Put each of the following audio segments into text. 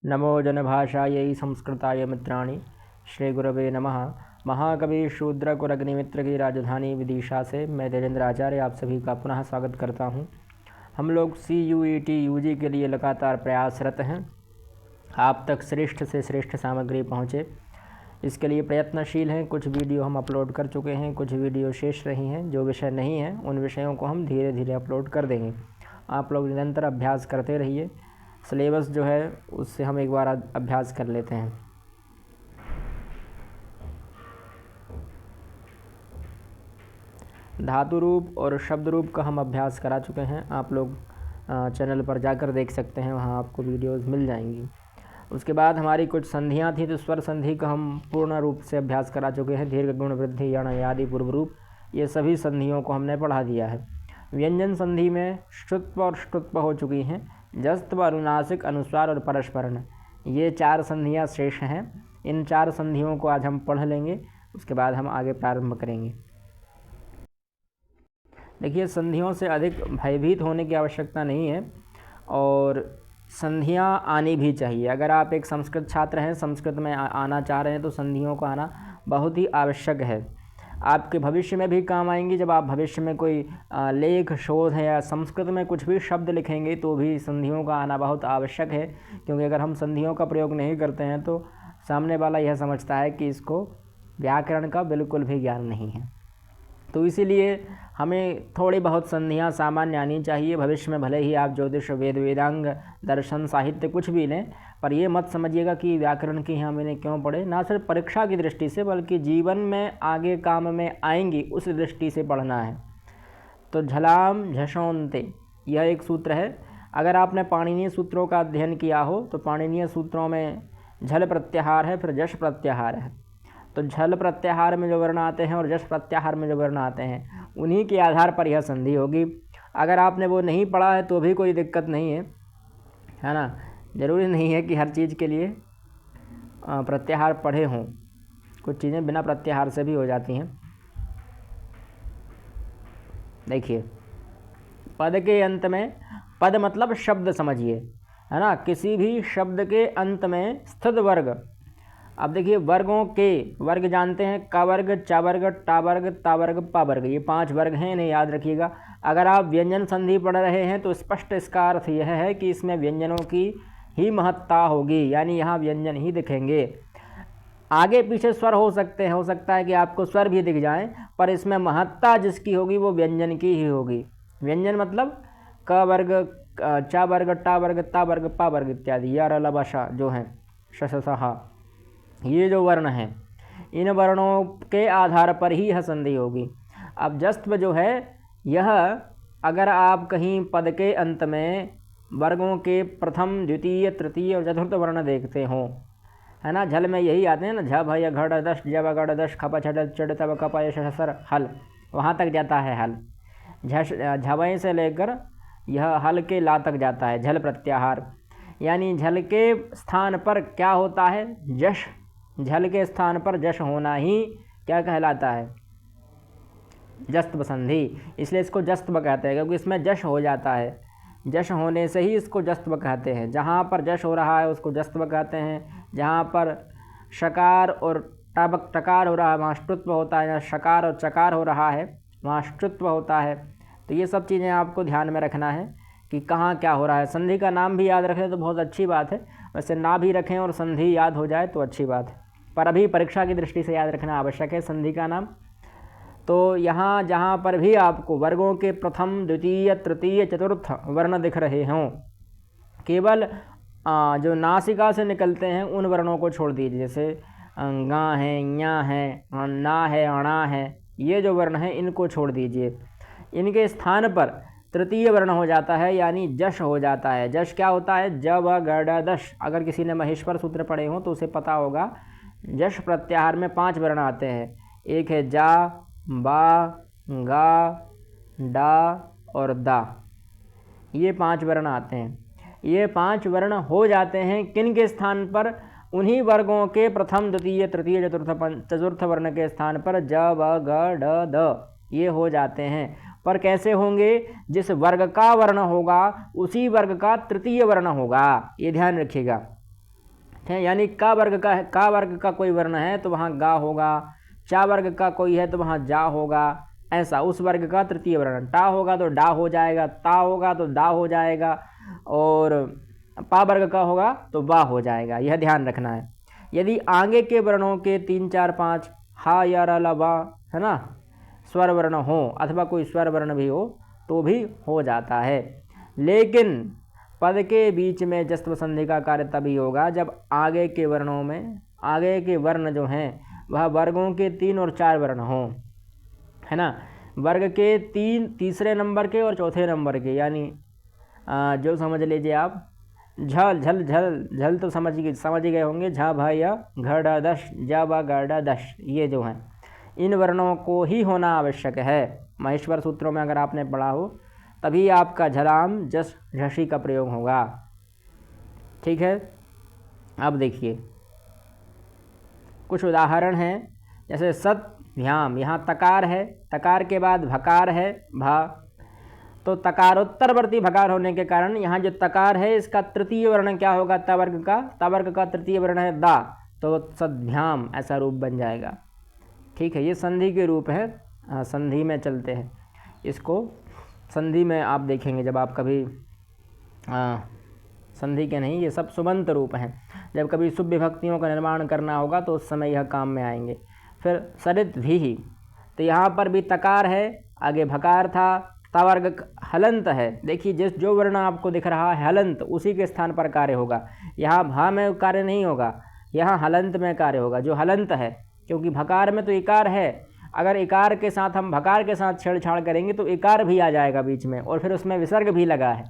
नमो जनभाषायै संस्कृताय मित्राणि। श्री गुरवे नमः। महाकवि शूद्रकुरग्निमित्र की राजधानी विदिशा से मैं देवेंद्र आचार्य आप सभी का पुनः स्वागत करता हूं। हम लोग CUET UG के लिए लगातार प्रयासरत हैं। आप तक श्रेष्ठ से श्रेष्ठ सामग्री पहुंचे, इसके लिए प्रयत्नशील हैं। कुछ वीडियो हम अपलोड कर चुके हैं, कुछ वीडियो शेष रही हैं। जो विषय नहीं हैं उन विषयों को हम धीरे धीरे अपलोड कर देंगे। आप लोग निरंतर अभ्यास करते रहिए। सिलेबस जो है उससे हम एक बार अभ्यास कर लेते हैं। धातु रूप और शब्द रूप का हम अभ्यास करा चुके हैं। आप लोग चैनल पर जाकर देख सकते हैं, वहाँ आपको वीडियोस मिल जाएंगी। उसके बाद हमारी कुछ संधियाँ थी, तो स्वर संधि का हम पूर्ण रूप से अभ्यास करा चुके हैं। दीर्घ गुण वृद्धि यण आदि पूर्व रूप, ये सभी संधियों को हमने पढ़ा दिया है। व्यंजन संधि में श्रुत्व और श्रुत्व हो चुकी हैं। जस्त्व, अनुनासिक, अनुस्वार और परस्पर्ण, ये 4 संधियाँ शेष हैं। इन 4 संधियों को आज हम पढ़ लेंगे, उसके बाद हम आगे प्रारंभ करेंगे। देखिए, संधियों से अधिक भयभीत होने की आवश्यकता नहीं है और संधियाँ आनी भी चाहिए। अगर आप एक संस्कृत छात्र हैं, संस्कृत में आना चाह रहे हैं, तो संधियों को आना बहुत ही आवश्यक है। आपके भविष्य में भी काम आएंगी। जब आप भविष्य में कोई लेख, शोध है या संस्कृत में कुछ भी शब्द लिखेंगे तो भी संधियों का आना बहुत आवश्यक है, क्योंकि अगर हम संधियों का प्रयोग नहीं करते हैं तो सामने वाला यह समझता है कि इसको व्याकरण का बिल्कुल भी ज्ञान नहीं है। तो इसीलिए हमें थोड़ी बहुत संधियाँ सामान्य आनी चाहिए। भविष्य में भले ही आप ज्योतिष, वेद, वेदांग, दर्शन, साहित्य कुछ भी लें, पर ये मत समझिएगा कि व्याकरण की यहाँ मैंने क्यों पढ़े। ना सिर्फ परीक्षा की दृष्टि से, बल्कि जीवन में आगे काम में आएंगी उस दृष्टि से पढ़ना है। तो झलाम झषोन्ते, यह एक सूत्र है। अगर आपने पाणिनीय सूत्रों का अध्ययन किया हो तो पाणिनीय सूत्रों में झल प्रत्याहार है, फिर जश प्रत्याहार है। तो झल प्रत्याहार में जो वर्ण आते हैं और जश प्रत्याहार में जो वर्ण आते हैं, उन्हीं के आधार पर यह संधि होगी। अगर आपने वो नहीं पढ़ा है तो भी कोई दिक्कत नहीं है ना। ज़रूरी नहीं है कि हर चीज़ के लिए प्रत्याहार पढ़े हों, कुछ चीज़ें बिना प्रत्याहार से भी हो जाती हैं। देखिए, पद के अंत में, पद मतलब शब्द समझिए, है ना। किसी भी शब्द के अंत में स्थित वर्ग, अब देखिए वर्गों के वर्ग जानते हैं, क वर्ग, च वर्ग, टा वर्ग, ता वर्ग, पा वर्ग, ये 5 वर्ग हैं, इन्हें याद रखिएगा। अगर आप व्यंजन संधि पढ़ रहे हैं तो स्पष्ट इसका अर्थ यह है कि इसमें व्यंजनों की ही महत्ता होगी, यानी यहाँ व्यंजन ही दिखेंगे। आगे पीछे स्वर हो सकते हैं, हो सकता है कि आपको स्वर भी दिख जाएं, पर इसमें महत्ता जिसकी होगी वो व्यंजन की ही होगी। व्यंजन मतलब क वर्ग, च वर्ग, टा वर्ग, ता वर्ग, पा वर्ग इत्यादि, या र ल श जो हैं, श श स ह, ये जो वर्ण हैं, इन वर्णों के आधार पर ही यह संधि होगी। अब जस्त्व जो है, यह अगर आप कहीं पद के अंत में वर्गों के प्रथम, द्वितीय, तृतीय और चतुर्थ वर्ण देखते हों, है ना। झल में यही आते हैं ना, झ भय घड़ दश, जब गढ़ दश, खप छड़ चढ़ तब कप यश सर हल, वहाँ तक जाता है हल। झवय से लेकर यह हल के ला तक जाता है झल प्रत्याहार, यानी झल के स्थान पर क्या होता है, जश। झल के स्थान पर जश होना ही क्या कहलाता है, जस्त्व संधि। इसलिए इसको जस्त्व कहते हैं, क्योंकि इसमें जश हो जाता है। जश होने से ही इसको जस्त्व कहते हैं। जहाँ पर जश हो रहा है उसको जस्त्व कहते हैं। जहाँ पर शकार और टकार हो रहा है वहाँ श्रुत्व होता है। जहाँ शकार और चकार हो रहा है वहाँ श्रुत्व होता है। तो ये सब चीज़ें आपको ध्यान में रखना है कि कहाँ क्या हो रहा है। संधि का नाम भी याद रखें तो बहुत अच्छी बात है, वैसे ना भी रखें और संधि याद हो जाए तो अच्छी बात है, पर अभी परीक्षा की दृष्टि से याद रखना आवश्यक है संधि का नाम। तो यहाँ जहाँ पर भी आपको वर्गों के प्रथम, द्वितीय, तृतीय, चतुर्थ वर्ण दिख रहे हों, केवल जो नासिका से निकलते हैं उन वर्णों को छोड़ दीजिए। जैसे गा है, ञा है, ना है, अणा है, ये जो वर्ण हैं इनको छोड़ दीजिए। इनके स्थान पर तृतीय वर्ण हो जाता है, यानी जश हो जाता है। जश क्या होता है, ज व ग ड दश। अगर किसी ने महेश्वर सूत्र पढ़े हों तो उसे पता होगा, जश प्रत्याहार में 5 वर्ण आते हैं। एक है जा, बा, गा, डा और दा, ये 5 वर्ण आते हैं। ये 5 वर्ण हो जाते हैं किन के स्थान पर, उन्हीं वर्गों के प्रथम, द्वितीय, तृतीय, चतुर्थ वर्ण के स्थान पर ज व ग ड द, ये हो जाते हैं। पर कैसे होंगे, जिस वर्ग का वर्ण होगा उसी वर्ग का तृतीय वर्ण होगा, ये ध्यान रखिएगा। है, यानी का वर्ग का है, का वर्ग का कोई वर्ण है तो वहाँ गा होगा, चा वर्ग का कोई है तो वहाँ जा होगा, ऐसा उस वर्ग का तृतीय वर्ण। टा होगा तो डा हो जाएगा, ता होगा तो दा हो जाएगा, और पा वर्ग का होगा तो बा हो जाएगा। यह ध्यान रखना है। यदि आगे के वर्णों के 3, 4, 5 हा या र ल वा, है ना, स्वर वर्ण हो अथवा कोई स्वर वर्ण भी हो तो भी हो जाता है। लेकिन पद के बीच में जस्त्व संधि का कार्य तभी होगा जब आगे के वर्णों में, आगे के वर्ण जो हैं वह वर्गों के 3 और 4 वर्ण हों, है ना, वर्ग के तीसरे नंबर के और चौथे नंबर के, यानी जो समझ लीजिए आप झल झल झल झल तो समझ ही गए होंगे, झा भा या घड़ा दश, जा बा गाड़ा दश, ये जो हैं इन वर्णों को ही होना आवश्यक है। महेश्वर सूत्रों में अगर आपने पढ़ा हो तभी आपका झलाम जस झसी का प्रयोग होगा। ठीक है, अब देखिए कुछ उदाहरण हैं, जैसे सत भ्याम, यहाँ तकार है, तकार के बाद भकार है भा, तो तकारोत्तरवर्ती भकार होने के कारण यहाँ जो तकार है इसका तृतीय वर्ण क्या होगा, तवर्ग का, तवर्ग का तृतीय वर्ण है दा, तो सद्भ्याम ऐसा रूप बन जाएगा। ठीक है, ये संधि के रूप है, संधि में चलते हैं, इसको संधि में आप देखेंगे जब आप कभी संधि के नहीं, ये सब सुबंत रूप हैं, जब कभी शुभ विभक्तियों का निर्माण करना होगा तो उस समय यह काम में आएंगे। फिर सरित भी, तो यहाँ पर भी तकार है, आगे भकार था, तावर्ग हलंत है। देखिए जिस जो वर्ण आपको दिख रहा है हलंत, उसी के स्थान पर कार्य होगा, यहाँ भा में कार्य नहीं होगा, यहाँ हलंत में कार्य होगा, जो हलंत है, क्योंकि भकार में तो इकार है, अगर इकार के साथ हम भकार के साथ छेड़छाड़ करेंगे तो इकार भी आ जाएगा बीच में, और फिर उसमें विसर्ग भी लगा है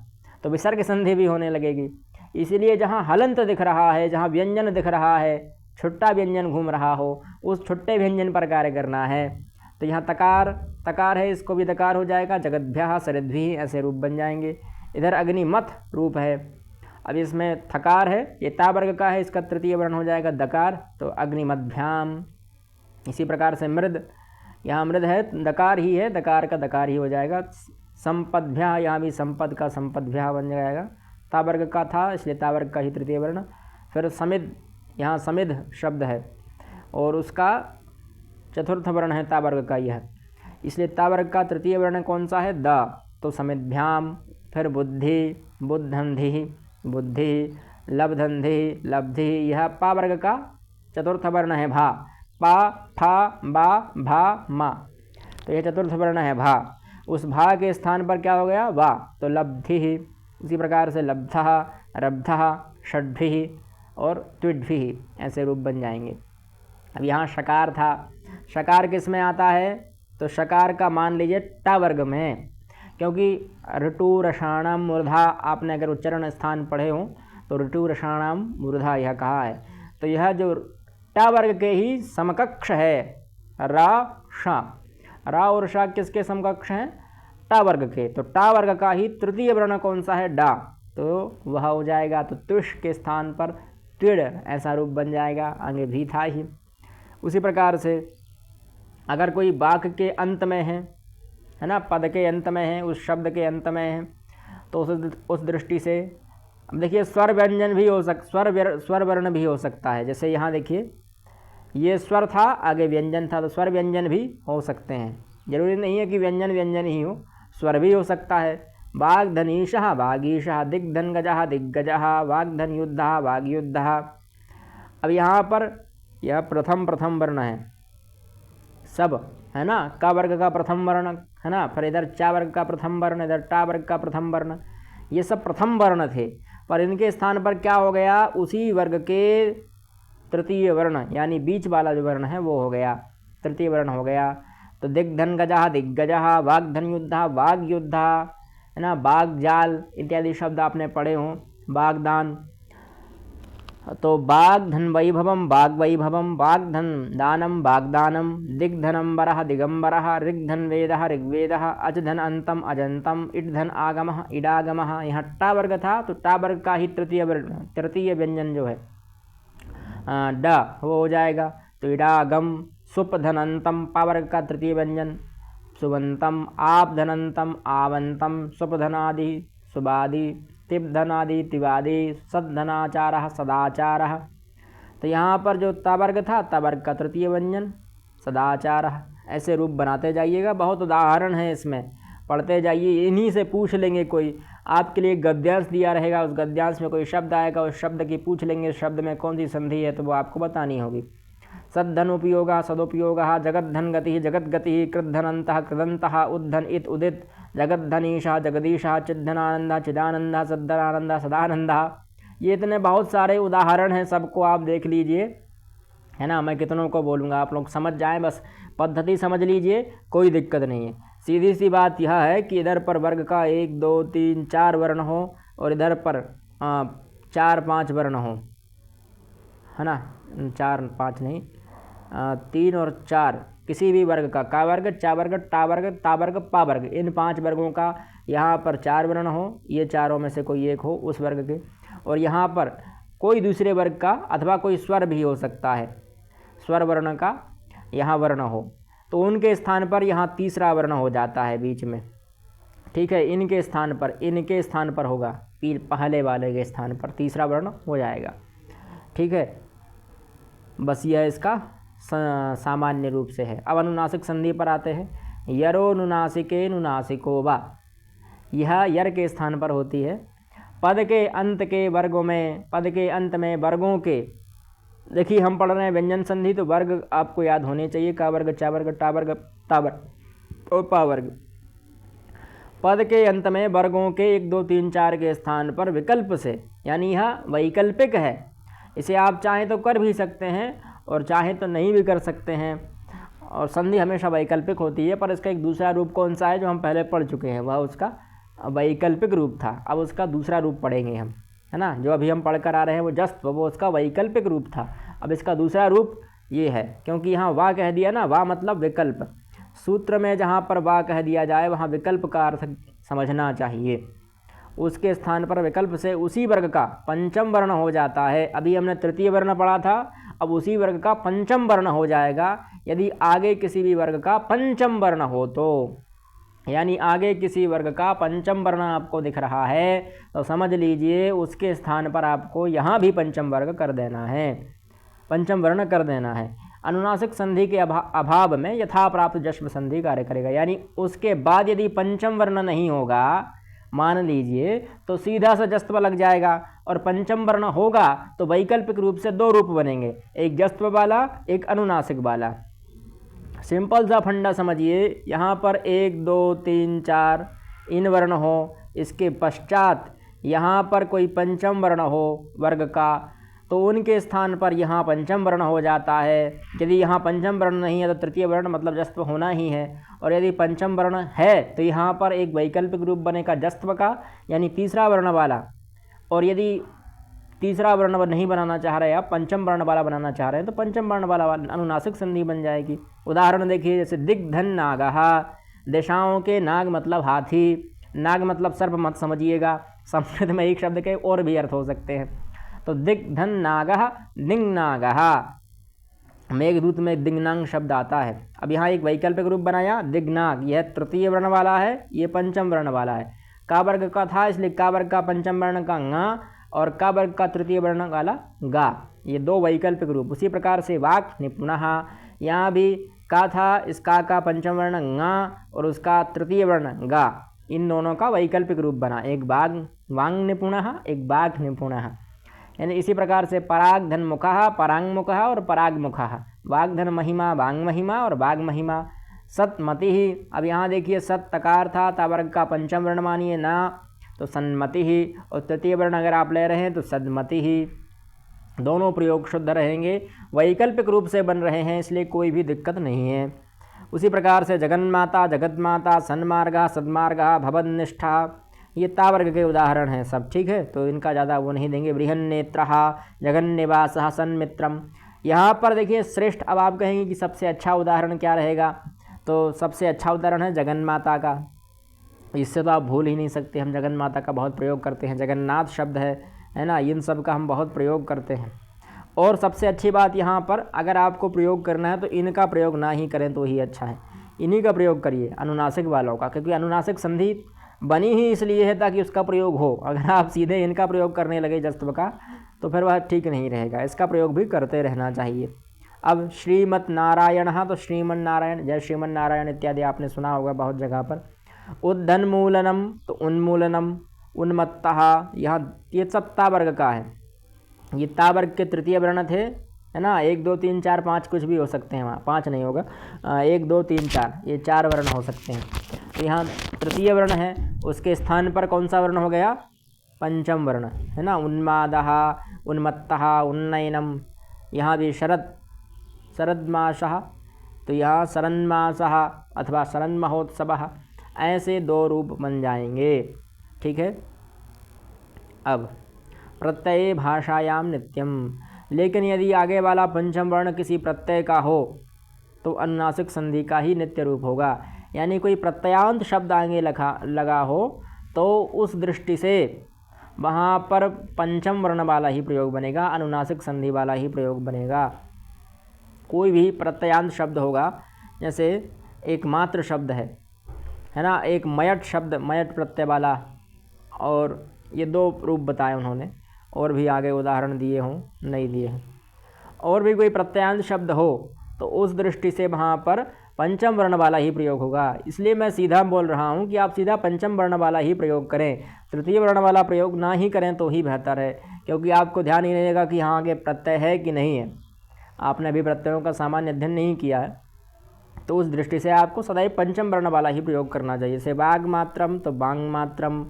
तो विसर्ग संधि भी होने लगेगी। इसीलिए जहाँ हलंत दिख रहा है, जहाँ व्यंजन दिख रहा है, छुट्टा व्यंजन घूम रहा हो, उस छुट्टे व्यंजन पर कार्य करना है। तो यहाँ तकार, तकार है, इसको भी दकार हो जाएगा, जगद्भ्यः सरिद्भिः ऐसे रूप बन जाएंगे। इधर अग्निमथ रूप है, अब इसमें थकार है, ये ता वर्ग का है, इसका तृतीय वर्ण हो जाएगा दकार, तो अग्निमद्भ्याम। इसी प्रकार से मृद, यहाँ मृद है, दकार ही है, दकार का दकार ही हो जाएगा। संपद्भ्यः, यहाँ भी संपद का संपद्भ्यः बन जाएगा, ता वर्ग का था इसलिए ता वर्ग का ही तृतीय वर्ण। फिर समिद, यहाँ समिध शब्द है और उसका चतुर्थ वर्ण है ता वर्ग का यह, इसलिए ता वर्ग का तृतीय वर्ण कौन सा है, द, तो समिद्भ्याम। फिर बुद्धि, बुद्धंधि, बुद्धि, लब्धंधि, लब्धि, यह पा वर्ग का चतुर्थ वर्ण है भा, पा फा बा भा मा, तो यह चतुर्थ वर्ण है भा, उस भा के स्थान पर क्या हो गया वा, तो लब्धि। इसी प्रकार से लब्धः, रब्धः, षड्भिः और त्विड्भिः ऐसे रूप बन जाएंगे। अब यहाँ शकार था, शकार किस में आता है, तो शकार का मान लीजिए टा वर्ग में, क्योंकि ऋटु रसाणाम मूर्धा आपने अगर उच्चारण स्थान पढ़े हों तो ऋटु रसाणाम मूर्धा यह कहा है, तो यह जो टा वर्ग के ही समकक्ष है, रा शा, रा और शा किसके समकक्ष हैं, टा वर्ग के, तो टा वर्ग का ही तृतीय वर्ण कौन सा है, डा, तो वह हो जाएगा, तो तुष के स्थान पर त्विड़ ऐसा रूप बन जाएगा, आगे भी था ही। उसी प्रकार से अगर कोई वाक्य के अंत में है ना, पद के अंत में है, उस शब्द के अंत में है, तो उस दृष्टि से अब देखिए स्वर व्यंजन भी हो स्वर वर्ण भी हो सकता है। जैसे यहाँ देखिए ये स्वर था, आगे व्यंजन था, तो स्वर व्यंजन भी हो सकते हैं, जरूरी नहीं है कि व्यंजन व्यंजन ही हो, स्वर भी हो सकता है। वाग्धनीशः वागीशः, दिग्धनगजः दिग्गजः, वाग्धनयुद्धः वाग्युद्धः। अब यहाँ पर यह प्रथम वर्ण है सब, है ना, का वर्ग का प्रथम वर्ण है ना, फिर इधर चा वर्ग का प्रथम वर्ण, इधर टा वर्ग का प्रथम वर्ण, ये सब प्रथम वर्ण थे, पर इनके स्थान पर क्या हो गया, उसी वर्ग के तृतीय वर्ण यानी बीच वाला जो वर्ण है वो हो गया, तृतीय वर्ण हो गया। तो दिग्धनगजः दिग्गजः, वाग्धनयुद्धः वाग्युद्धः, है ना, बागजाल इत्यादि शब्द आपने पढ़े हों, बागदान, तो बागधन वैभवम बागवैभवम, बागधन दानम बागदानम, दिग्धनम्बरः दिगंबरः, ऋग्धन वेदः ऋग्वेदः, अजधन अंतम अजंतम, इडधन आगमः इडागमः। यहाँ टा वर्ग था तो टा वर्ग का ही तृतीय व्यंजन जो है ड वो हो जाएगा, तो इडागम। सुप धनंतम, पा वर्ग का तृतीय व्यंजन सुबंतम, आप धनंतम आवंतम, सुप धनादि सुबादि, तिप धनादि तिवादि, सद्धनाचारः सदाचारः, तो यहाँ पर जो तावर्ग था, तावर्ग का तृतीय व्यंजन सदाचारः। ऐसे रूप बनाते जाइएगा, बहुत उदाहरण है इसमें, पढ़ते जाइए, इन्हीं से पूछ लेंगे। कोई आपके लिए गद्यांश दिया रहेगा, उस गद्यांश में कोई शब्द आएगा, उस शब्द की पूछ लेंगे शब्द में कौन सी संधि है, तो वो आपको बतानी होगी। सद्धन उपयोग, सदुपयोग, जगद्धन गति, जगत गति, कृद्धनंत, कृदंत, उद्धन, इत, उदित, जगद्धनीशा, जगदीशा, चिद्धनानंदा, चिदानंदा, सद्धनानंदा, सदानंदा। ये इतने बहुत सारे उदाहरण हैं, सबको आप देख लीजिए, है ना। मैं कितनों को बोलूँगा, आप लोग समझ जाएं, बस पद्धति समझ लीजिए, कोई दिक्कत नहीं है। सीधी सी बात यह है कि इधर पर वर्ग का 1 2 3 4 वर्ण हो और इधर पर 4 5 वर्ण हो, है ना। 4 5 नहीं, 3 और 4 किसी भी वर्ग का, का वर्ग, चा वर्ग, टा वर्ग, ता वर्ग, पा वर्ग, इन 5 वर्गों का यहाँ पर 4 वर्ण हो, ये चारों में से कोई एक हो उस वर्ग के, और यहाँ पर कोई दूसरे वर्ग का अथवा कोई स्वर भी हो सकता है, स्वर वर्ण का यहाँ वर्ण हो, तो उनके स्थान पर यहाँ तीसरा वर्ण हो जाता है बीच में, ठीक है। इनके स्थान पर होगा, पहले वाले के स्थान पर तीसरा वर्ण हो जाएगा, ठीक है। बस यह इसका सामान्य रूप से है। अब अनुनासिक संधि पर आते हैं। यरो नुनासिके नुनासिको वा, यह यर के स्थान पर होती है। पद के अंत के वर्गों में, पद के अंत में वर्गों के, देखिए हम पढ़ रहे हैं व्यंजन संधि, तो वर्ग आपको याद होने चाहिए, का वर्ग, चा वर्ग, टा वर्ग, ता वर्ग और पा वर्ग। पद के अंत में वर्गों के 1 2 3 4 के स्थान पर विकल्प से, यानी यह वैकल्पिक है, इसे आप चाहें तो कर भी सकते हैं और चाहें तो नहीं भी कर सकते हैं, और संधि हमेशा वैकल्पिक होती है। पर इसका एक दूसरा रूप कौन सा है जो हम पहले पढ़ चुके हैं, वह उसका वैकल्पिक रूप था। अब उसका दूसरा रूप पढ़ेंगे हम, है ना। जो अभी हम पढ़ कर आ रहे हैं वो जस्त, वो उसका वैकल्पिक रूप था। अब इसका दूसरा रूप ये है, क्योंकि यहाँ वाह कह दिया ना, वाह मतलब विकल्प। सूत्र में जहाँ पर वाह कह दिया जाए वहाँ विकल्प का अर्थ समझना चाहिए। उसके स्थान पर विकल्प से उसी वर्ग का पंचम वर्ण हो जाता है। अभी हमने तृतीय वर्ण पढ़ा था, अब उसी वर्ग का पंचम वर्ण हो जाएगा यदि आगे किसी भी वर्ग का पंचम वर्ण हो तो, यानी आगे किसी वर्ग का पंचम वर्ण आपको दिख रहा है तो समझ लीजिए उसके स्थान पर आपको यहाँ भी पंचम वर्ग कर देना है, पंचम वर्ण कर देना है। अनुनासिक संधि के अभाव में यथा प्राप्त जश्व संधि कार्य करेगा, यानी उसके बाद यदि पंचम वर्ण नहीं होगा मान लीजिए तो सीधा सा जस्त्व लग जाएगा, और पंचम वर्ण होगा तो वैकल्पिक रूप से 2 रूप बनेंगे, एक जस्त्व वाला, एक अनुनासिक वाला। सिंपल सा फंडा समझिए, यहाँ पर 1 2 3 4 इन वर्ण हो, इसके पश्चात यहाँ पर कोई पंचम वर्ण हो वर्ग का, तो उनके स्थान पर यहाँ पंचम वर्ण हो जाता है। यदि यहाँ पंचम वर्ण नहीं है तो तृतीय वर्ण मतलब जस्त्व होना ही है, और यदि पंचम वर्ण है तो यहाँ पर एक वैकल्पिक रूप बनेगा जस्त्व का, यानी तीसरा वर्ण वाला। और यदि तीसरा वर्ण नहीं बनाना चाह रहे आप, पंचम वर्ण वाला बनाना चाह रहे हैं, तो पंचम वर्ण वाला अनुनासिक संधि बन जाएगी। उदाहरण देखिए, जैसे दिग्धन नागहा, दिशाओं के नाग मतलब हाथी, नाग मतलब सर्प मत समझिएगा, संस्कृत में एक शब्द के और भी अर्थ हो सकते हैं। तो दिग्धन नागः, दिंगनागः, मेघदूत में दिंगनांग शब्द आता है। अब यहाँ एक वैकल्पिक रूप बनाया दिग्नाग, यह तृतीय वर्ण वाला है, ये पंचम वर्ण वाला है। का वर्ग का था इसलिए का वर्ग का पंचम वर्ण का ङ और का वर्ग का तृतीय वर्ण वाला गा, ये 2 वैकल्पिक रूप। उसी प्रकार से वाक् निपुणः, यहाँ भी का था, इसका का पंचम वर्ण ङ और उसका तृतीय वर्ण गा, इन दोनों का वैकल्पिक रूप बना, एक वांग निपुणः, एक बाघ निपुणः। यानी इसी प्रकार से परागधन मुखः, परांगमुखः और परागमुखः, वाग्धन महिमा, वांग महिमा और वाग महिमा। सतमति ही, अब यहाँ देखिए सत तकार था, ता वर्ग का पंचम वर्ण मानिए ना, तो सन्मति ही, और तृतीय वर्ण अगर आप ले रहे हैं तो सदमति ही। दोनों प्रयोग शुद्ध रहेंगे, वैकल्पिक रूप से बन रहे हैं, इसलिए कोई भी दिक्कत नहीं है। उसी प्रकार से जगन्माता, जगतमाता, सन्मार्गा, सद्मार्गा, भवन्निष्ठा, ये ता वर्ग के उदाहरण हैं सब, ठीक है, तो इनका ज़्यादा वो नहीं देंगे। बृहन्नेत्रः, जगन्निवासः, सन्मित्रम। यहाँ पर देखिए श्रेष्ठ, अब आप कहेंगे कि सबसे अच्छा उदाहरण क्या रहेगा, तो सबसे अच्छा उदाहरण है जगन्माता का, इससे तो आप भूल ही नहीं सकते, हम जगन्माता का बहुत प्रयोग करते हैं, जगन्नाथ शब्द है ना, इन सब का हम बहुत प्रयोग करते हैं। और सबसे अच्छी बात यहाँ पर, अगर आपको प्रयोग करना है तो इनका प्रयोग ना ही करें तो ही अच्छा है, इन्हीं का प्रयोग करिए, अनुनासिक वालों का, क्योंकि अनुनासिक संधि बनी ही इसलिए है ताकि उसका प्रयोग हो। अगर आप सीधे इनका प्रयोग करने लगे जस्त्व का तो फिर वह ठीक नहीं रहेगा। इसका प्रयोग भी करते रहना चाहिए। अब श्रीमत् नारायण, तो श्रीमन नारायण, जय श्रीमन नारायण इत्यादि आपने सुना होगा बहुत जगह पर। उद्धन्मूलनम, तो उन्मूलनम, उन्मत्तः, यहाँ ये सब ता वर्ग का है। ये ता वर्ग के तृतीय वर्ण थे, है ना। 1 2 3 4 5 कुछ भी हो सकते हैं, वहाँ 5 नहीं होगा, 1 2 3 4, ये 4 वर्ण हो सकते हैं। तो यहाँ तृतीय वर्ण है, उसके स्थान पर कौन सा वर्ण हो गया? पंचम वर्ण, है ना। उन्मादः, उन्मत्तः, उन्नयनम, यहाँ भी शरदमासः, तो यहाँ शरन्मासः अथवा शरन्महोत्सवः, ऐसे 2 रूप बन जाएंगे। ठीक है। अब प्रत्यय भाषायाम नित्यम, लेकिन यदि आगे वाला पंचम वर्ण किसी प्रत्यय का हो तो अनुनासिक संधि का ही नित्य रूप होगा। यानी कोई प्रत्ययांत शब्द आगे लगा हो तो उस दृष्टि से वहाँ पर पंचम वर्ण वाला ही प्रयोग बनेगा, अनुनासिक संधि वाला ही प्रयोग बनेगा। कोई भी प्रत्ययांत शब्द होगा, जैसे एक मात्र शब्द है ना, एक मयट शब्द, मयट प्रत्यय वाला, और ये 2 रूप बताए उन्होंने, और भी आगे उदाहरण दिए हों, नहीं दिए हैं। और भी कोई प्रत्ययांत शब्द हो तो उस दृष्टि से वहाँ पर पंचम वर्ण वाला ही प्रयोग होगा। इसलिए मैं सीधा बोल रहा हूँ कि आप सीधा पंचम वर्ण वाला ही प्रयोग करें, तृतीय वर्ण वाला प्रयोग ना ही करें तो ही बेहतर है, क्योंकि आपको ध्यान ही नहीं रहेगा कि हाँ आगे प्रत्यय है कि नहीं है। आपने अभी प्रत्ययों का सामान्य अध्ययन नहीं किया है, तो उस दृष्टि से आपको सदैव पंचम वर्ण वाला ही प्रयोग करना चाहिए। जैसे वाग मात्रम तो बांग मात्रम,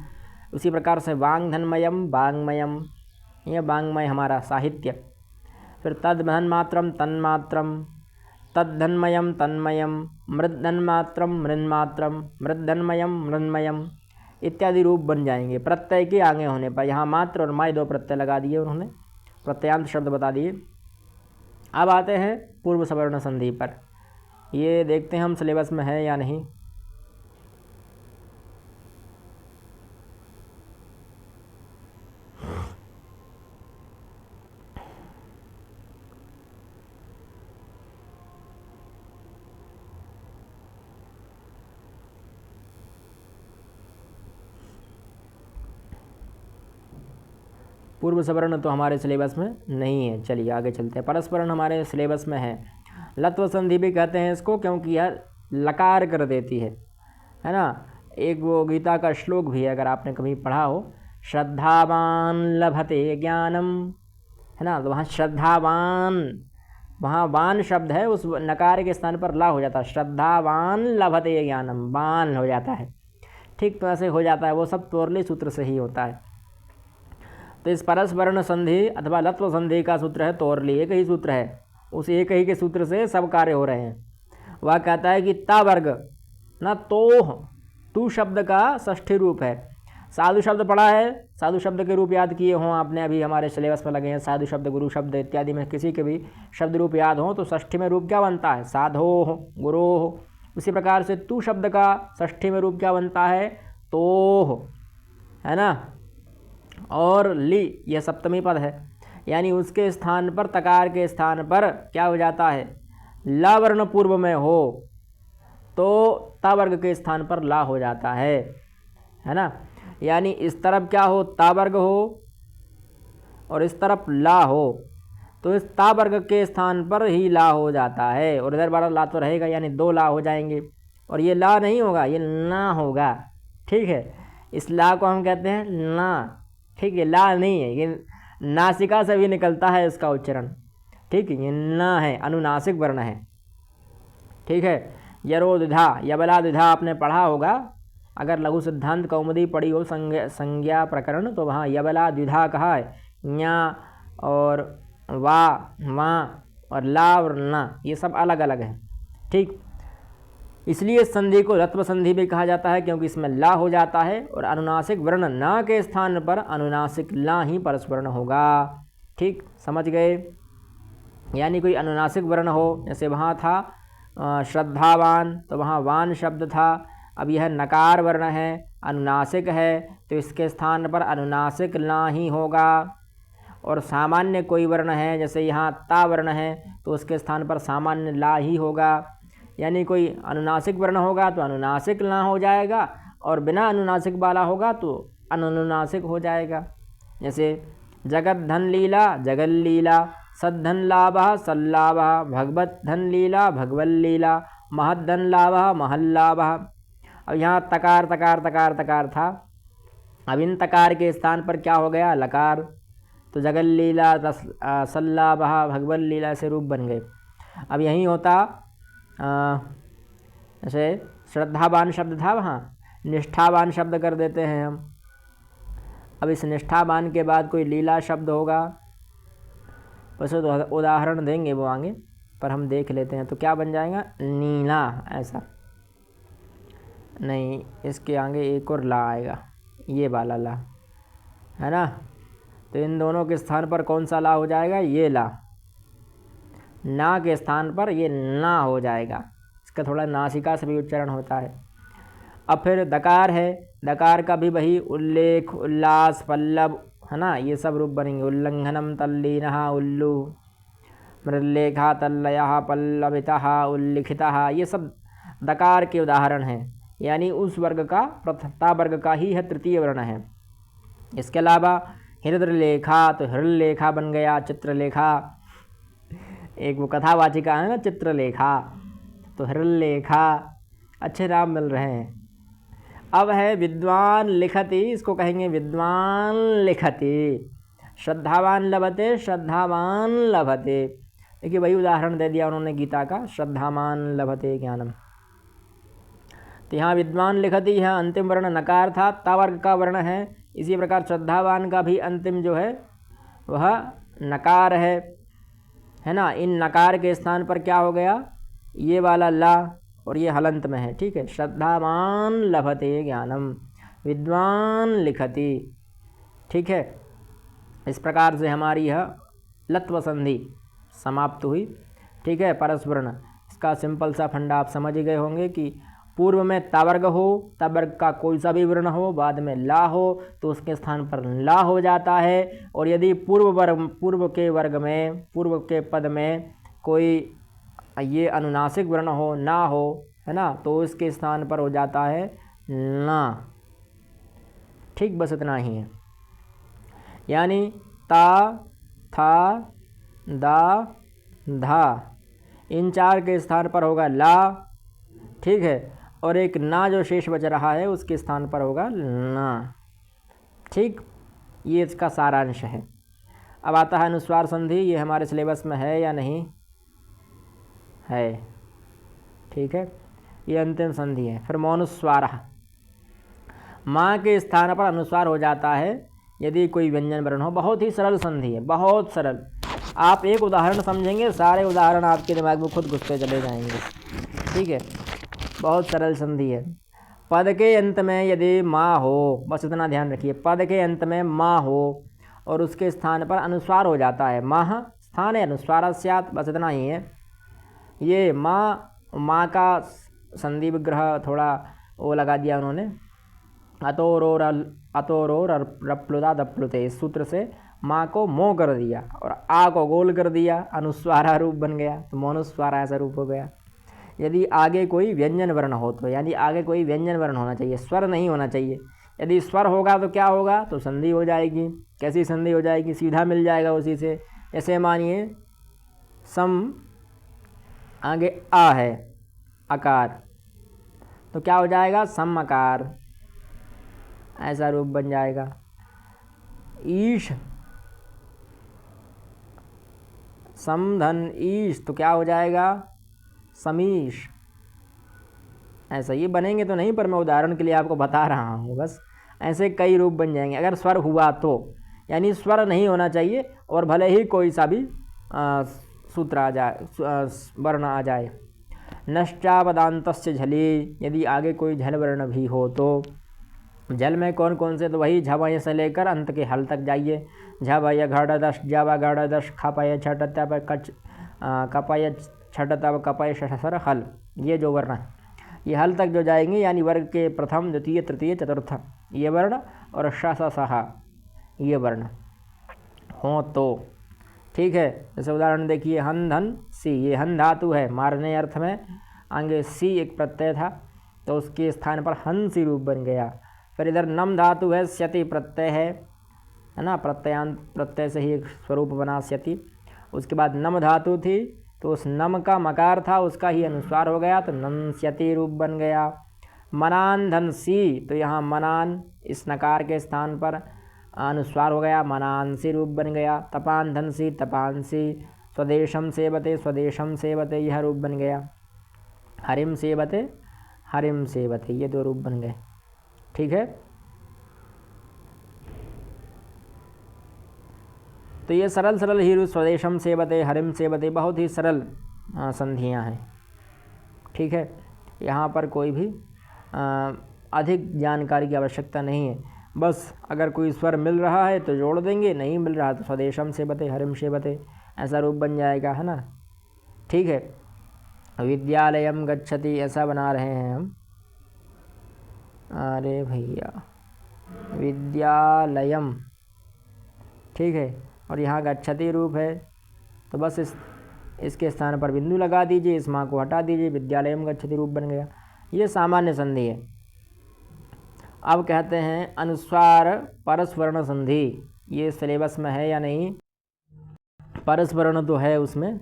उसी प्रकार से वांग धनमयम वांगमयम, यह वांगमय हमारा साहित्य। फिर तद्धन्मात्रम तन्मात्रम, तद्धन्मयम तन्मयम, मृद्धन्मात्रम मृन्मात्रम, मृद्धन्मयम मृन्मयम इत्यादि रूप बन जाएंगे प्रत्यय के आगे होने पर। यहाँ मात्र और मय 2 प्रत्यय लगा दिए उन्होंने, प्रत्ययांत शब्द बता दिए। अब आते हैं पूर्व सवर्ण संधि पर। ये देखते हैं हम सिलेबस में है या नहीं। पूर्व सवर्ण तो हमारे सिलेबस में नहीं है। चलिए आगे चलते हैं। परस्परण हमारे सिलेबस में है। लत्व संधि भी कहते हैं इसको, क्योंकि यह लकार कर देती है ना। एक वो गीता का श्लोक भी है, अगर आपने कभी पढ़ा हो, श्रद्धावान लभते ज्ञानम, है ना। तो वहाँ श्रद्धावान, वहाँ वान शब्द है, उस नकार के स्थान पर ला हो जाता है, श्रद्धावान लभते ज्ञानम, वान हो जाता है। ठीक तो ऐसे हो जाता है, वो सब तोरली सूत्र से ही होता है। तो इस परस्पर्ण संधि अथवा लत्व संधि का सूत्र है तोरली, एक ही सूत्र है, उस एक ही के सूत्र से सब कार्य हो रहे हैं। वह कहता है कि ता वर्ग ना तू शब्द का षष्ठी रूप है। साधु शब्द पढ़ा है, साधु शब्द के रूप याद किए हों आपने, अभी हमारे सिलेबस में लगे हैं साधु शब्द, गुरु शब्द इत्यादि में किसी के भी शब्द रूप याद हो तो षष्ठी में रूप क्या बनता है? साधो गुरो। उसी प्रकार से तू शब्द का षष्ठी में रूप क्या बनता है? तो, है ना। और ली यह सप्तमी पद है, यानी उसके स्थान पर, तकार के स्थान पर क्या हो जाता है? ला वर्ण पूर्व में हो तो ता वर्ग के स्थान पर ला हो जाता है ना। यानी इस तरफ क्या हो? ता वर्ग हो, और इस तरफ ला हो, तो इस ता वर्ग के स्थान पर ही ला हो जाता है, और इधर बड़ा ला तो रहेगा, यानी 2 ला हो जाएंगे। और ये ला नहीं होगा, ये ना होगा। ठीक है, इस ला को हम कहते हैं ना। ठीक है, ला नहीं है, ये नासिका से भी निकलता है इसका उच्चारण। ठीक है, ये ना है, अनुनासिक वर्ण है। ठीक है, यरो द्विधा, यबला द्विधा आपने पढ़ा होगा, अगर लघु सिद्धांत कौमुदी पढ़ी हो संज्ञा प्रकरण, तो वहाँ यबला द्विधा कहा है। न्या और वा और ला और ना, ये सब अलग अलग हैं। ठीक, इसलिए इस संधि को रत्व संधि भी कहा जाता है, क्योंकि इसमें ला हो जाता है, और अनुनासिक वर्ण ना के स्थान पर अनुनासिक ला ही परस्वर्ण होगा। ठीक, समझ गए। यानी कोई अनुनासिक वर्ण हो, जैसे वहाँ था श्रद्धावान, तो वहाँ वान शब्द था। अब यह नकार वर्ण है, अनुनासिक है, तो इसके स्थान पर अनुनासिक ला ही होगा। और सामान्य कोई वर्ण है, जैसे यहाँ ता वर्ण है, तो उसके स्थान पर सामान्य ला ही होगा। यानी कोई अनुनासिक वर्ण होगा तो अनुनासिक ला हो जाएगा, और बिना अनुनासिक वाला होगा तो अनुनासिक हो जाएगा। जैसे जगत धन लीला जगल लीला, सद्धन लाभः सल्लाभः, भगवत धन लीला भगवल लीला, महद्धन लाभः महल्लाभः। अब यहाँ तकार तकार तकार तकार था, अब इन तकार के स्थान पर क्या हो गया, लकार। तो जगल लीला सल्लाभः भगवल लीला से रूप बन गए। अब यहीं होता जैसे श्रद्धावान शब्द था, वहाँ निष्ठावान शब्द कर देते हैं हम। अब इस निष्ठावान के बाद कोई लीला शब्द होगा, वैसे तो उदाहरण देंगे वो आगे, पर हम देख लेते हैं। तो क्या बन जाएगा, नीला, ऐसा नहीं, इसके आगे एक और ला आएगा, ये वाला ला है ना। तो इन दोनों के स्थान पर कौन सा ला हो जाएगा, ये ला। ना के स्थान पर ये ना हो जाएगा, इसका थोड़ा नासिका से भी उच्चारण होता है। अब फिर दकार है, दकार का भी वही उल्लेख उल्लास पल्लव है ना, ये सब रूप बनेंगे। उल्लंघनम तल्लीनः उल्लू, मृल्लेखा तल्लयः पल्लवितः उल्लिखितः, ये सब दकार के उदाहरण हैं, यानी उस वर्ग का प्रथमता वर्ग का ही है तृतीय वर्ण है। इसके अलावा हृदयलेखा, तो हृदयलेखा बन गया, चित्रलेखा, एक वो कथावाचिका है ना चित्रलेखा, तो हृदयलेखा, अच्छे नाम मिल रहे हैं। अब है विद्वान लिखति, इसको कहेंगे विद्वान लिखति। श्रद्धावान लभते श्रद्धावान लभते, देखिए वही उदाहरण दे दिया उन्होंने गीता का, श्रद्धावान लभते ज्ञानम। तो यहाँ विद्वान लिखति, यहाँ अंतिम वर्ण नकार था, ता वर्ग का वर्ण है। इसी प्रकार श्रद्धावान का भी अंतिम जो है वह नकार है ना। इन नकार के स्थान पर क्या हो गया, ये वाला ला, और ये हलंत में है, ठीक है। श्रद्धावान लभते ज्ञानम, विद्वान लिखति, ठीक है। इस प्रकार से हमारी यह लत्व संधि समाप्त हुई, ठीक है। परस्वर्ण, इसका सिंपल सा फंडा आप समझ ही गए होंगे कि पूर्व में तावर्ग हो, तवर्ग का कोई सा भी वर्ण हो, बाद में ला हो तो उसके स्थान पर ला हो जाता है। और यदि पूर्व के वर्ग में, पूर्व के पद में कोई ये अनुनासिक वर्ण हो, ना हो, है ना, तो इसके स्थान पर हो जाता है ना, ठीक। बस इतना ही है, यानी ता, था, दा, धा, इन चार के स्थान पर होगा ला, ठीक है। और एक ना जो शेष बच रहा है उसके स्थान पर होगा ना, ठीक। ये इसका सारांश है। अब आता है अनुस्वार संधि, ये हमारे सिलेबस में है या नहीं है, ठीक है। ये अंतिम संधि है। फिर मौनुस्वार, माँ के स्थान पर अनुस्वार हो जाता है यदि कोई व्यंजन वर्ण हो। बहुत ही सरल संधि है, बहुत सरल। आप एक उदाहरण समझेंगे, सारे उदाहरण आपके दिमाग में खुद घुसते चले जाएंगे, ठीक है। बहुत सरल संधि है। पद के अंत में यदि माँ हो, बस इतना ध्यान रखिए, पद के अंत में माँ हो और उसके स्थान पर अनुस्वार हो जाता है, माह स्थान है अनुस्वार स्यात्, बस इतना ही है। ये माँ का संधि विग्रह थोड़ा वो लगा दिया उन्होंने, अतोरो रप्लुदा दप्लुते, इस सूत्र से माँ को मो कर दिया और आ को गोल कर दिया, अनुस्वारा रूप बन गया, तो मौनुस्वारा ऐसा रूप हो गया। यदि आगे कोई व्यंजन वर्ण हो तो, यानी आगे कोई व्यंजन वर्ण होना चाहिए, स्वर नहीं होना चाहिए। यदि स्वर होगा तो क्या होगा, तो संधि हो जाएगी। कैसी संधि हो जाएगी, सीधा मिल जाएगा उसी से। जैसे मानिए सम, आगे आ है अकार, तो क्या हो जाएगा, सम अकार, ऐसा रूप बन जाएगा। ईश, समधन ईश, तो क्या हो जाएगा, समीश, ऐसा। ये बनेंगे तो नहीं, पर मैं उदाहरण के लिए आपको बता रहा हूँ, बस ऐसे कई रूप बन जाएंगे अगर स्वर हुआ तो। यानी स्वर नहीं होना चाहिए, और भले ही कोई सा भी सूत्र आ जाए, वर्ण आ जाए। नश्चापदान्तस्य झली, यदि आगे कोई झल वर्ण भी हो तो। जल में कौन कौन से, तो वही झवय से लेकर अंत के हल तक जाइए। झवय घड़दश, जव घड़दश, खपय छट तप कच, कपय छट तप कपय शशर हल, ये जो वर्ण है ये हल तक जो जाएंगे, यानी वर्ग के प्रथम द्वितीय तृतीय चतुर्थ ये वर्ण, और सहा ये वर्ण हो तो, ठीक है। जैसे उदाहरण देखिए, हन धन सी, ये हन धातु है मारने अर्थ में, आगे सी एक प्रत्यय था तो उसके स्थान पर हंसी रूप बन गया। फिर इधर नम धातु है, स्यति प्रत्यय है, है ना, प्रत्ययांत प्रत्यय से ही एक स्वरूप बनास्यति। उसके बाद नम धातु थी, तो उस नम का मकार था, उसका ही अनुस्वार हो गया, तो नंस्यति रूप बन गया। मनान धनसी, तो यहाँ मनान इस नकार के स्थान पर अनुस्वार हो गया, मनांसी रूप बन गया। तपान धनसी, तपांसी। स्वदेशम सेवते, स्वदेशम सेवते, यह रूप बन गया। हरिम सेवते, हरिम सेवते, ये 2 रूप बन गए। ठीक है, तो ये सरल सरल ही रूप, स्वदेशम सेवते, हरिम सेवते, बहुत ही सरल संधियाँ हैं। ठीक है, यहाँ पर कोई भी अधिक जानकारी की आवश्यकता नहीं है। बस अगर कोई स्वर मिल रहा है तो जोड़ देंगे, नहीं मिल रहा तो स्वदेशम सेवते, हरिम सेवते, ऐसा रूप बन जाएगा, है ना। ठीक है, विद्यालयम गच्छति ऐसा बना रहे हैं हम। अरे भैया, विद्यालयम, ठीक है, और यहाँ गच्छति रूप है, तो बस इसके स्थान पर बिंदु लगा दीजिए, इस माँ को हटा दीजिए, विद्यालयम गच्छति रूप बन गया। ये सामान्य संधि है। अब कहते हैं अनुस्वार परस्वर्ण संधि। ये सिलेबस में है या नहीं? परस्वर्ण तो है उसमें,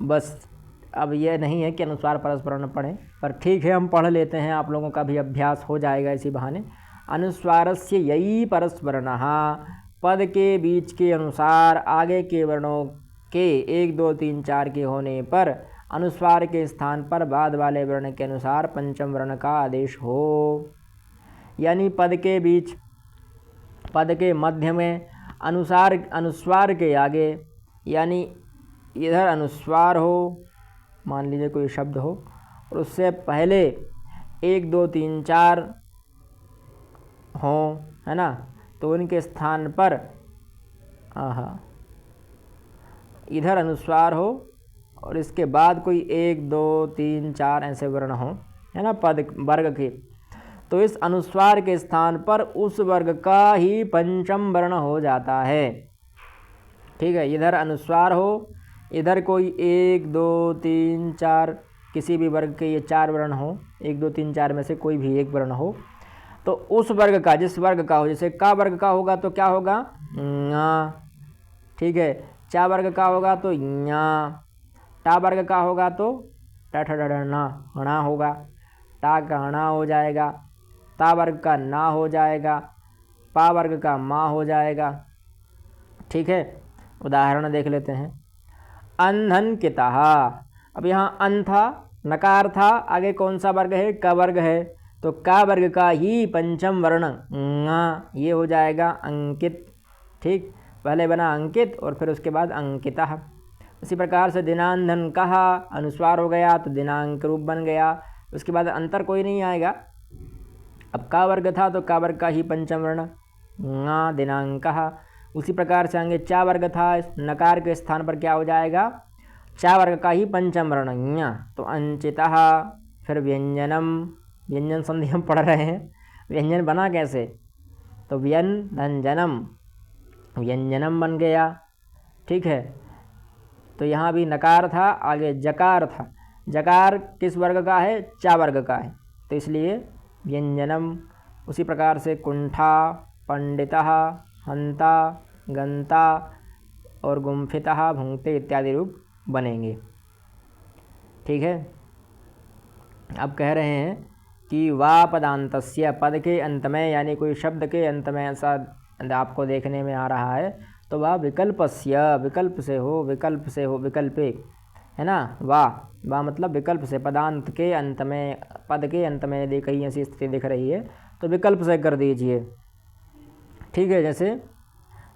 बस अब ये नहीं है कि अनुस्वार परस्वर्ण पढ़ें, पर ठीक है हम पढ़ लेते हैं, आप लोगों का भी अभ्यास हो जाएगा इसी बहाने। अनुस्वारस्य यई परस्वरणः, पद के बीच के अनुसार आगे के वर्णों के 1 2 3 4 के होने पर अनुस्वार के स्थान पर बाद वाले वर्ण के अनुसार पंचम वर्ण का आदेश हो। यानी पद के बीच, पद के मध्य में, अनुस्वार के आगे, यानी इधर अनुस्वार हो, मान लीजिए कोई शब्द हो, और उससे पहले 1 2 3 4 हों, है ना, तो उनके स्थान पर इधर अनुस्वार हो और इसके बाद कोई 1 2 3 4 ऐसे वर्ण हो, है ना, पद वर्ग के, तो इस अनुस्वार के स्थान पर उस वर्ग का ही पंचम वर्ण हो जाता है। ठीक है, इधर अनुस्वार हो, इधर कोई 1 2 3 4 किसी भी वर्ग के ये 4 वर्ण हो, 1 2 3 4 में से कोई भी एक वर्ण हो, तो उस वर्ग का, जिस वर्ग का हो, जैसे का वर्ग का होगा तो क्या होगा? ञा। ठीक है, चा वर्ग का होगा तो ञा, टा वर्ग का होगा तो टा होगा, टा का णा हो जाएगा, ता वर्ग का ना हो जाएगा, पा वर्ग का मा हो जाएगा। ठीक है, उदाहरण देख लेते हैं। अंधन कितः, अब यहाँ अन था, नकार था, आगे कौन सा वर्ग है? क वर्ग है, तो का वर्ग का ही पंचम वर्ण ङ, ये हो जाएगा अंकित। ठीक, पहले बना अंकित और फिर उसके बाद अंकितः। इसी प्रकार से दिनांधन कहा, अनुस्वार हो गया तो दिनांक रूप बन गया, उसके बाद अंतर कोई नहीं आएगा। अब का वर्ग था तो का वर्ग का ही पंचम वर्ण ङ, दिनांकः। उसी प्रकार से आगे चा वर्ग था, नकार के स्थान पर क्या हो जाएगा? चा वर्ग का ही पंचम वर्ण ञ, तो अंचितः। फिर व्यंजनम, व्यंजन संधि हम पढ़ रहे हैं, व्यंजन बना कैसे? तो व्यंजनम, व्यंजनम बन गया। ठीक है, तो यहाँ भी नकार था, आगे जकार था, जकार किस वर्ग का है? चा वर्ग का है, तो इसलिए व्यंजनम। उसी प्रकार से कुंठा, पंडितः, हंता, गंता और गुम्फितः, भुंक्ते इत्यादि रूप बनेंगे। ठीक है, अब कह रहे हैं कि वा पदांतस्य, पद के अंत में, यानी कोई शब्द के अंत में ऐसा आपको देखने में आ रहा है, तो वह विकल्पस्य, विकल्प से हो, विकल्प से हो, विकल्पे, है ना। वाह मतलब विकल्प से, पदांत के अंत में, पद के अंत में यदि कहीं ऐसी स्थिति दिख रही है तो विकल्प से कर दीजिए। ठीक है, जैसे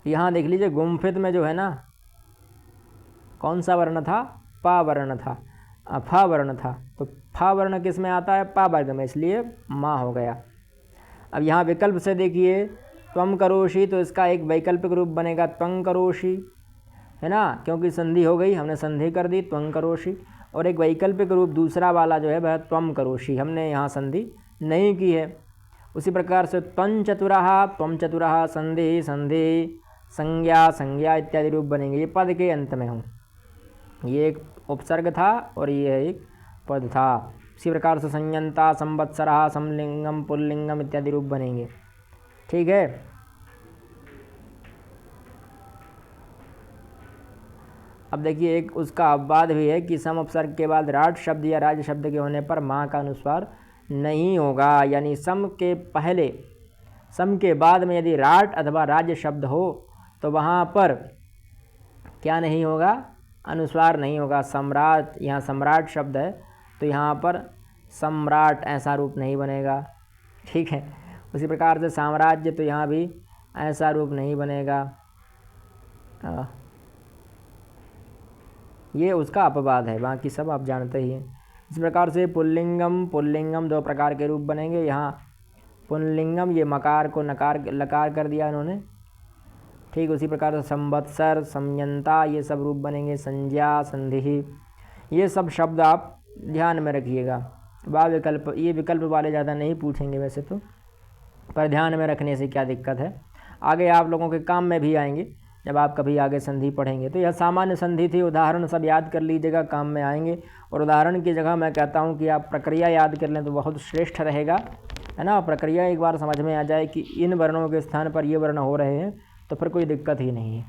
यहाँ देख लीजिए गुम्फित में जो है ना, कौन सा वर्ण था? पा वर्ण था, फा वर्ण था, तो फा वर्ण किस में आता है? पा वर्ग में, इसलिए माँ हो गया। अब यहाँ विकल्प से देखिए, त्वम करोषि, तो इसका एक वैकल्पिक रूप बनेगा त्वं करोषि, है ना, क्योंकि संधि हो गई, हमने संधि कर दी त्वं करोषि। और एक वैकल्पिक रूप दूसरा वाला जो है वह त्वम करोषि, हमने यहाँ संधि नहीं की है। उसी प्रकार से त्वं चतुरः, त्वं चतुरः, संधि संधि, संज्ञा संज्ञा इत्यादि रूप बनेंगे। ये पद के अंत में हो, ये एक उपसर्ग था और ये एक पद था। इसी प्रकार से संयंता, संवत्सरः, समलिंगम, पुल्लिंगम इत्यादि रूप बनेंगे। ठीक है, अब देखिए एक उसका अपवाद भी है कि सम उपसर्ग के बाद राट शब्द या राज्य शब्द के होने पर माँ का अनुस्वार नहीं होगा, यानी सम के पहले, सम के बाद में यदि राट अथवा राज्य शब्द हो तो वहाँ पर क्या नहीं होगा, अनुस्वार नहीं होगा। सम्राट, यहाँ सम्राट शब्द है तो यहाँ पर सम्राट ऐसा रूप नहीं बनेगा, ठीक है। उसी प्रकार से साम्राज्य, तो यहाँ भी ऐसा रूप नहीं बनेगा। ये उसका अपवाद है, बाकी सब आप जानते ही हैं। इस प्रकार से पुल्लिंगम, पुल्लिंगम दो प्रकार के रूप बनेंगे। यहाँ पुल्लिंगम, ये मकार को नकार लकार कर दिया इन्होंने, ठीक। उसी प्रकार से संवत्सर, समयंता, ये सब रूप बनेंगे। संज्ञा, संधि, ये सब शब्द आप ध्यान में रखिएगा। विकल्प, ये विकल्प वाले ज़्यादा नहीं पूछेंगे वैसे तो, पर ध्यान में रखने से क्या दिक्कत है, आगे आप लोगों के काम में भी आएंगे जब आप कभी आगे संधि पढ़ेंगे। तो यह सामान्य संधि थी, उदाहरण सब याद कर लीजिएगा, काम में आएंगे। और उदाहरण की जगह मैं कहता हूँ कि आप प्रक्रिया याद कर लें तो बहुत श्रेष्ठ रहेगा, है ना। प्रक्रिया एक बार समझ में आ जाए कि इन वर्णों के स्थान पर ये वर्ण हो रहे हैं तो फिर कोई दिक्कत ही नहीं है,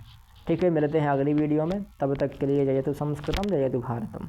ठीक है। मिलते हैं अगली वीडियो में, तब तक के लिए जयतु संस्कृतम जयतु भारतम।